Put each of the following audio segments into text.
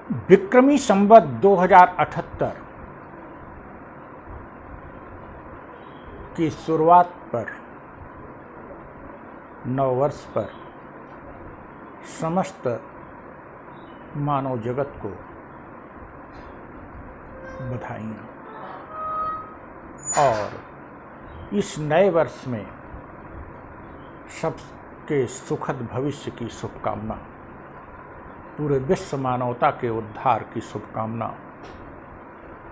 विक्रमी संवत 2078 की शुरुआत पर, नववर्ष पर समस्त मानव जगत को बधाइयाँ और इस नए वर्ष में सबके सुखद भविष्य की शुभकामना, पूरे विश्व मानवता के उद्धार की शुभकामना,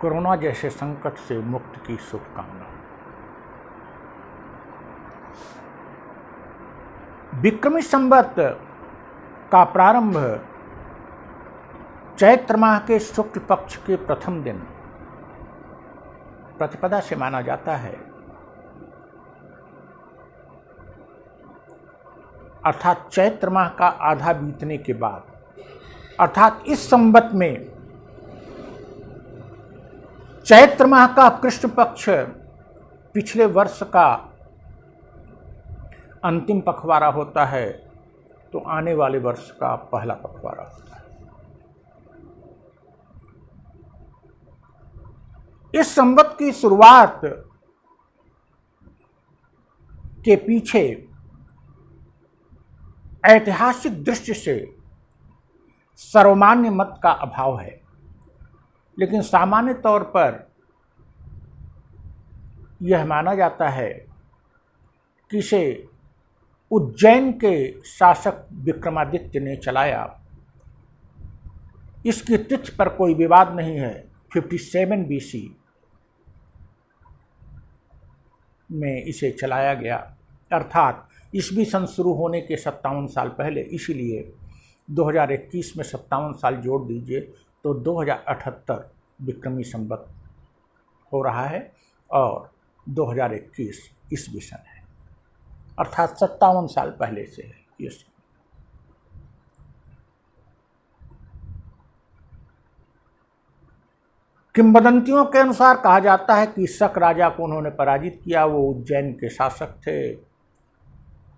कोरोना जैसे संकट से मुक्ति की शुभकामना। विक्रमी संवत का प्रारंभ चैत्र माह के शुक्ल पक्ष के प्रथम दिन प्रतिपदा से माना जाता है, अर्थात चैत्र माह का आधा बीतने के बाद, अर्थात इस संवत में चैत्र माह का कृष्ण पक्ष पिछले वर्ष का अंतिम पखवाड़ा होता है, तो आने वाले वर्ष का पहला पखवाड़ा होता है। इस संवत की शुरुआत के पीछे ऐतिहासिक दृष्टि से सर्वमान्य मत का अभाव है, लेकिन सामान्य तौर पर यह माना जाता है कि इसे उज्जैन के शासक विक्रमादित्य ने चलाया। इसकी तिथि पर कोई विवाद नहीं है। 57 BC में इसे चलाया गया, अर्थात ईस्वी सन शुरू होने के 57 साल पहले। इसीलिए 2021 में 57 साल जोड़ दीजिए तो 2078 विक्रमी संवत हो रहा है और 2021 ईस्वी सन है, अर्थात 57 साल पहले से है ये। किंवदंतियों के अनुसार कहा जाता है कि शक राजा को उन्होंने पराजित किया। वो उज्जैन के शासक थे,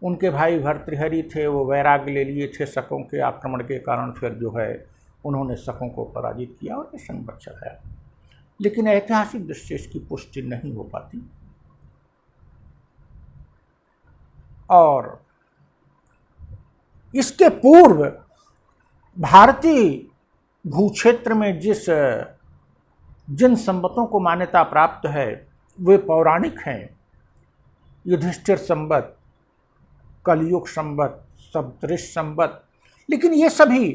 उनके भाई भर्तृहरि थे, वो वैराग्य ले लिए थे शकों के आक्रमण के कारण। फिर जो है उन्होंने शकों को पराजित किया और ये संवत चलाया, लेकिन ऐतिहासिक दृष्टि से इसकी पुष्टि नहीं हो पाती। और इसके पूर्व भारतीय भूक्षेत्र में जिन संवतों को मान्यता प्राप्त है वे पौराणिक हैं। युधिष्ठिर संवत, कलयुग संवत, सप्तऋषि संवत, लेकिन ये सभी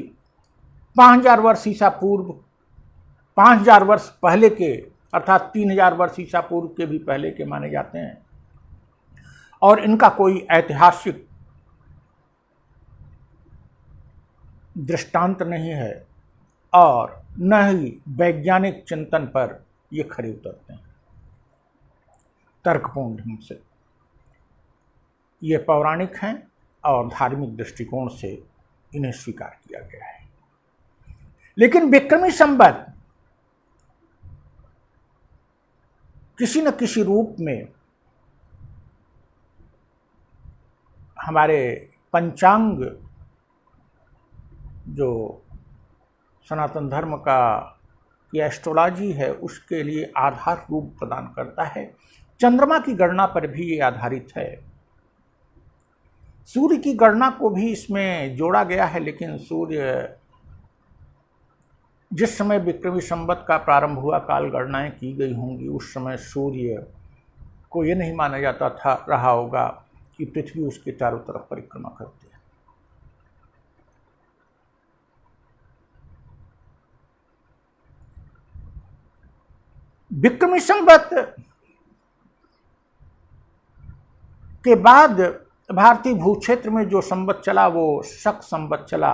5000 वर्ष ईसा पूर्व, 5000 वर्ष पहले के, अर्थात 3000 वर्ष ईसा पूर्व के भी पहले के माने जाते हैं और इनका कोई ऐतिहासिक दृष्टांत नहीं है और न ही वैज्ञानिक चिंतन पर ये खरे उतरते हैं तर्कपूर्ण ढंग से। ये पौराणिक हैं और धार्मिक दृष्टिकोण से इन्हें स्वीकार किया गया है। लेकिन विक्रमी संवत किसी न किसी रूप में हमारे पंचांग, जो सनातन धर्म का की एस्ट्रोलॉजी है, उसके लिए आधार रूप प्रदान करता है। चंद्रमा की गणना पर भी ये आधारित है। सूर्य की गणना को भी इसमें जोड़ा गया है, लेकिन सूर्य जिस समय विक्रमी संवत का प्रारंभ हुआ, काल गणनाएं की गई होंगी, उस समय सूर्य को ये नहीं माना जाता था रहा होगा कि पृथ्वी उसके चारों तरफ परिक्रमा करती है। विक्रमी संवत के बाद भारतीय भूक्षेत्र में जो संवत चला वो शक संवत चला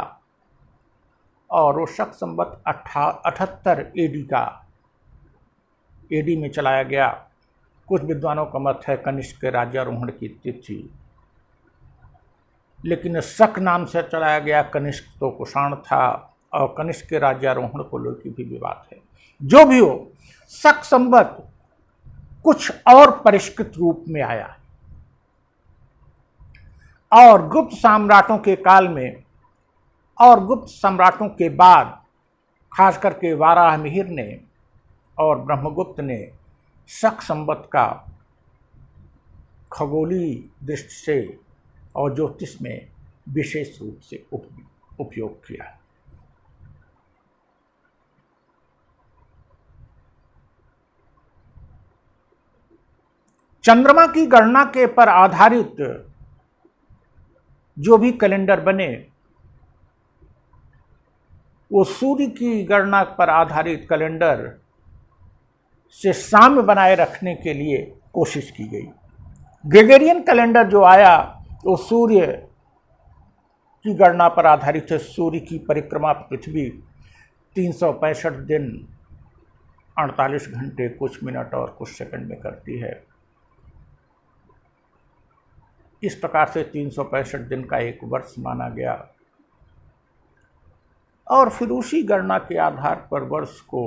और वो शक संवत 78 AD में चलाया गया। कुछ विद्वानों का मत है कनिष्क के राज्यारोहण की तिथि, लेकिन शक नाम से चलाया गया। कनिष्क तो कुषाण था और कनिष्क के राज्यारोहण को लेकर भी विवाद है। जो भी हो, शक संवत कुछ और परिष्कृत रूप में आया और गुप्त सम्राटों के काल में और गुप्त सम्राटों के बाद खास करके वाराहमिहिर ने और ब्रह्मगुप्त ने शक संवत का खगोलीय दृष्टि से और ज्योतिष में विशेष रूप से उपयोग किया। चंद्रमा की गणना के पर आधारित जो भी कैलेंडर बने वो सूर्य की गणना पर आधारित कैलेंडर से साम्य बनाए रखने के लिए कोशिश की गई। ग्रेगोरियन कैलेंडर जो आया वो सूर्य की गणना पर आधारित है। सूर्य की परिक्रमा पृथ्वी 365 दिन 48 घंटे कुछ मिनट और कुछ सेकंड में करती है। इस प्रकार से 365 दिन का एक वर्ष माना गया और फिर उसी गणना के आधार पर वर्ष को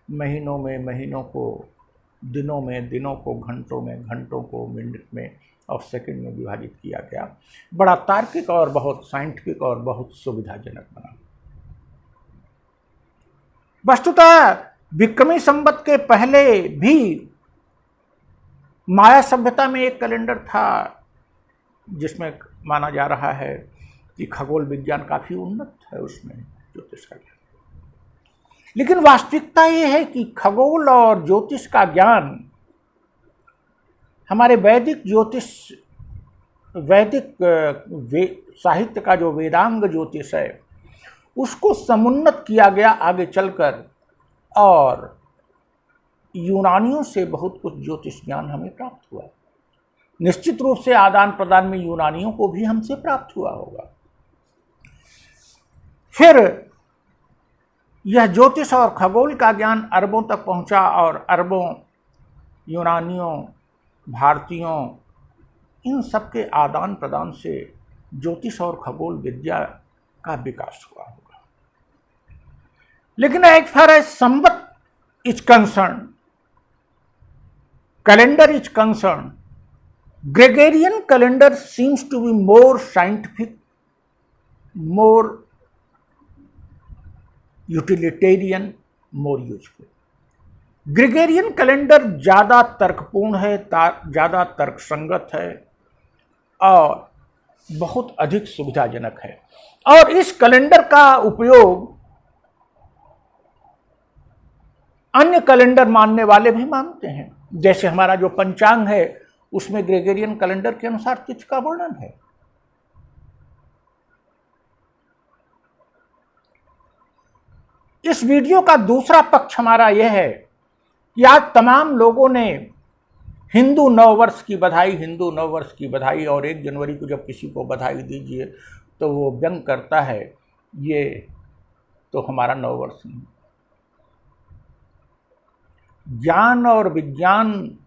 महीनों में महीनों को, दिनों में दिनों को, घंटों में घंटों को, मिनट में और सेकंड में विभाजित किया गया। बड़ा तार्किक और बहुत साइंटिफिक और बहुत सुविधाजनक बना। वस्तुतः विक्रमी संवत के पहले भी माया सभ्यता में एक कैलेंडर था जिसमें माना जा रहा है कि खगोल विज्ञान काफी उन्नत है, उसमें ज्योतिष का ज्ञान। लेकिन वास्तविकता यह है कि खगोल और ज्योतिष का ज्ञान हमारे वैदिक ज्योतिष, वैदिक साहित्य का जो वेदांग ज्योतिष है उसको समुन्नत किया गया आगे चलकर, और यूनानियों से बहुत कुछ ज्योतिष ज्ञान हमें प्राप्त हुआ। निश्चित रूप से आदान प्रदान में यूनानियों को भी हमसे प्राप्त हुआ होगा। फिर यह ज्योतिष और खगोल का ज्ञान अरबों तक पहुंचा और अरबों, यूनानियों, भारतीयों, इन सब के आदान प्रदान से ज्योतिष और खगोल विद्या का विकास हुआ होगा। लेकिन as far as Samvat is concern, calendar is concern, Gregorian calendar seems to be more scientific, more utilitarian, more useful. Gregorian calendar ज़्यादा तर्कपूर्ण है, ज़्यादा तर्कसंगत है और बहुत अधिक सुविधाजनक है। और इस कैलेंडर का उपयोग अन्य कैलेंडर मानने वाले भी मानते हैं। जैसे हमारा जो पंचांग है उसमें ग्रेगोरियन कैलेंडर के अनुसार तिथि का वर्णन है। इस वीडियो का दूसरा पक्ष हमारा यह है कि आज तमाम लोगों ने हिंदू नववर्ष की बधाई, हिंदू नववर्ष की बधाई, और 1 जनवरी को जब किसी को बधाई दीजिए तो वो व्यंग करता है ये तो हमारा नववर्ष नहीं। ज्ञान और विज्ञान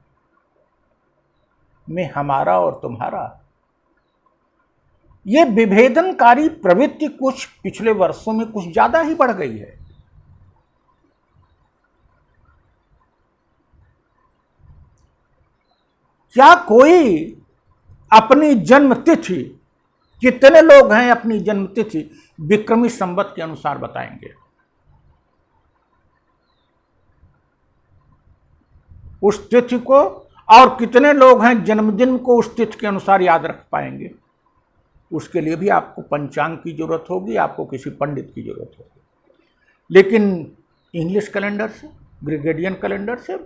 में हमारा और तुम्हारा ये विभेदनकारी प्रवृत्ति कुछ पिछले वर्षों में कुछ ज्यादा ही बढ़ गई है। क्या कोई अपनी जन्म तिथि, कितने लोग हैं अपनी जन्म तिथि विक्रमी संवत के अनुसार बताएंगे? उस तिथि को, और कितने लोग हैं जन्मदिन को उस तिथि के अनुसार याद रख पाएंगे? उसके लिए भी आपको पंचांग की जरूरत होगी, आपको किसी पंडित की जरूरत होगी। लेकिन इंग्लिश कैलेंडर से, ग्रेगोरियन कैलेंडर से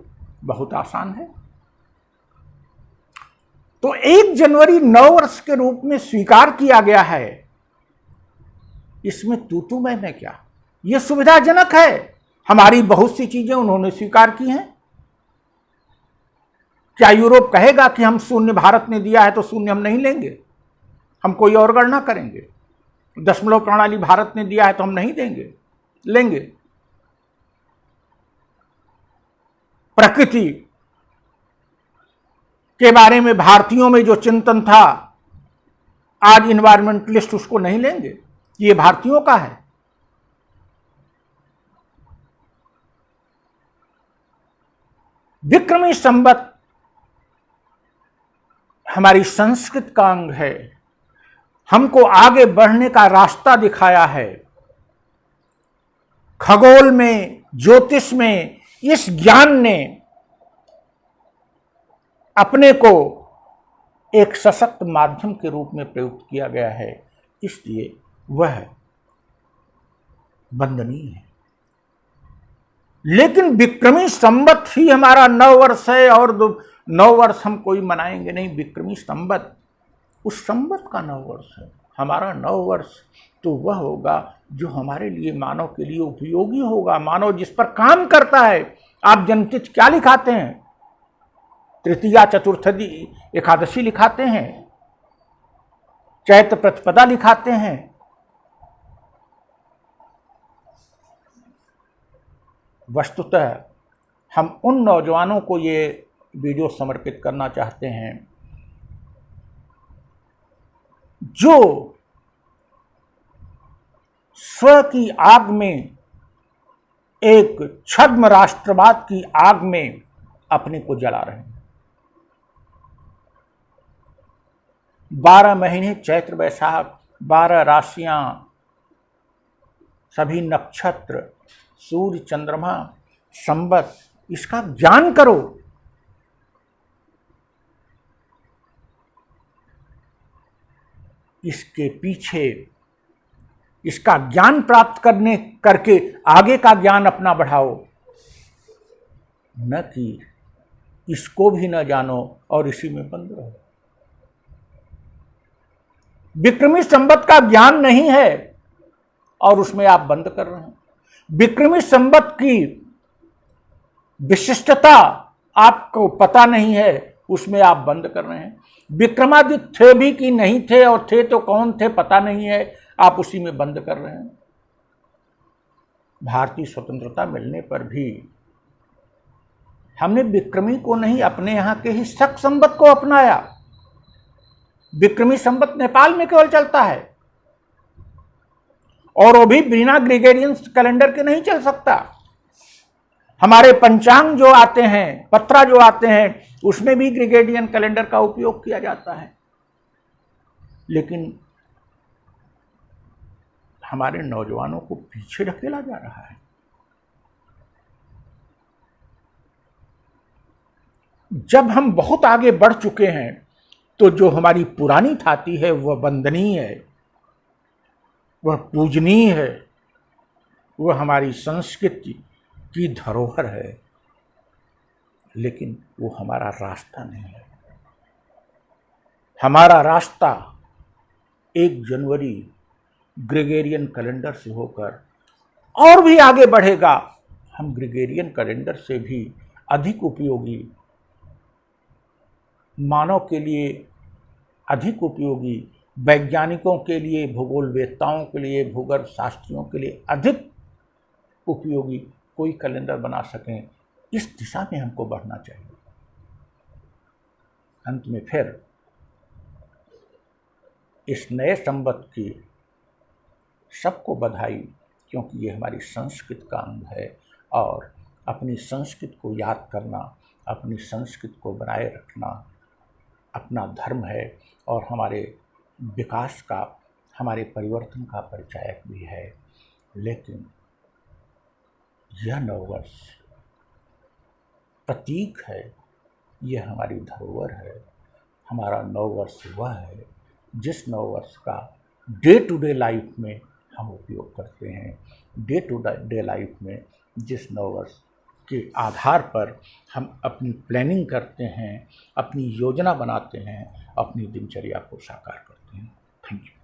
बहुत आसान है। तो 1 जनवरी नववर्ष के रूप में स्वीकार किया गया है, इसमें तू मैं क्या? यह सुविधाजनक है। हमारी बहुत सी चीजें उन्होंने स्वीकार की हैं। क्या यूरोप कहेगा कि हम शून्य भारत ने दिया है तो शून्य हम नहीं लेंगे, हम कोई और गणना करेंगे? दशमलव प्रणाली भारत ने दिया है तो हम नहीं देंगे, लेंगे? प्रकृति के बारे में भारतीयों में जो चिंतन था, आज इन्वायरमेंटलिस्ट उसको नहीं लेंगे, ये भारतीयों का है। विक्रमी संवत हमारी संस्कृत का अंग है, हमको आगे बढ़ने का रास्ता दिखाया है। खगोल में, ज्योतिष में इस ज्ञान ने अपने को एक सशक्त माध्यम के रूप में प्रयुक्त किया गया है, इसलिए वह वंदनीय है। लेकिन विक्रमी संवत ही हमारा नववर्ष है और नववर्ष हम कोई मनाएंगे नहीं। विक्रमी संवत उस संवत का नववर्ष है। हमारा नववर्ष तो वह होगा जो हमारे लिए, मानव के लिए उपयोगी होगा, मानव जिस पर काम करता है। आप जन्मतिथि क्या लिखाते हैं? तृतीया, चतुर्थी, एकादशी लिखाते हैं, चैत्र प्रतिपदा लिखाते हैं। वस्तुतः हम उन नौजवानों को ये वीडियो समर्पित करना चाहते हैं जो स्व की आग में, एक छद्म राष्ट्रवाद की आग में अपने को जला रहे हैं। 12 महीने चैत्र वैशाख, 12 राशियां, सभी नक्षत्र, सूर्य, चंद्रमा, संवत, इसका ज्ञान करो। इसके पीछे इसका ज्ञान प्राप्त करके आगे का ज्ञान अपना बढ़ाओ, न कि इसको भी न जानो और इसी में बंद रहो। विक्रमी संवत का ज्ञान नहीं है और उसमें आप बंद कर रहे हैं। विक्रमी संवत की विशिष्टता आपको पता नहीं है, उसमें आप बंद कर रहे हैं। विक्रमादित्य थे भी कि नहीं थे, और थे तो कौन थे पता नहीं है, आप उसी में बंद कर रहे हैं। भारतीय स्वतंत्रता मिलने पर भी हमने विक्रमी को नहीं, अपने यहां के ही शक संवत को अपनाया। विक्रमी संवत नेपाल में केवल चलता है और वो भी बिना ग्रेगोरियन कैलेंडर के नहीं चल सकता। हमारे पंचांग जो आते हैं, पत्रा जो आते हैं, उसमें भी ग्रेगोरियन कैलेंडर का उपयोग किया जाता है। लेकिन हमारे नौजवानों को पीछे ढकेला जा रहा है। जब हम बहुत आगे बढ़ चुके हैं तो जो हमारी पुरानी थाती है वह वंदनीय है, वह पूजनीय है, वह हमारी संस्कृति की धरोहर है, लेकिन वो हमारा रास्ता नहीं है। हमारा रास्ता 1 जनवरी ग्रेगोरियन कैलेंडर से होकर और भी आगे बढ़ेगा। हम ग्रेगोरियन कैलेंडर से भी अधिक उपयोगी, मानव के लिए अधिक उपयोगी, वैज्ञानिकों के लिए, भूगोलवेत्ताओं के लिए, भूगर्भ शास्त्रियों के लिए अधिक उपयोगी कोई कैलेंडर बना सकें, इस दिशा में हमको बढ़ना चाहिए। अंत में फिर इस नए संवत की सबको बधाई, क्योंकि ये हमारी संस्कृति का अंग है और अपनी संस्कृति को याद करना, अपनी संस्कृति को बनाए रखना अपना धर्म है और हमारे विकास का, हमारे परिवर्तन का परिचायक भी है। लेकिन यह नववर्ष प्रतीक है, यह हमारी धरोहर है। हमारा नववर्ष वह है जिस नववर्ष का डे टू डे लाइफ में हम उपयोग करते हैं। डे टू डे लाइफ में जिस नववर्ष के आधार पर हम अपनी प्लानिंग करते हैं, अपनी योजना बनाते हैं, अपनी दिनचर्या को साकार करते हैं। Thank you.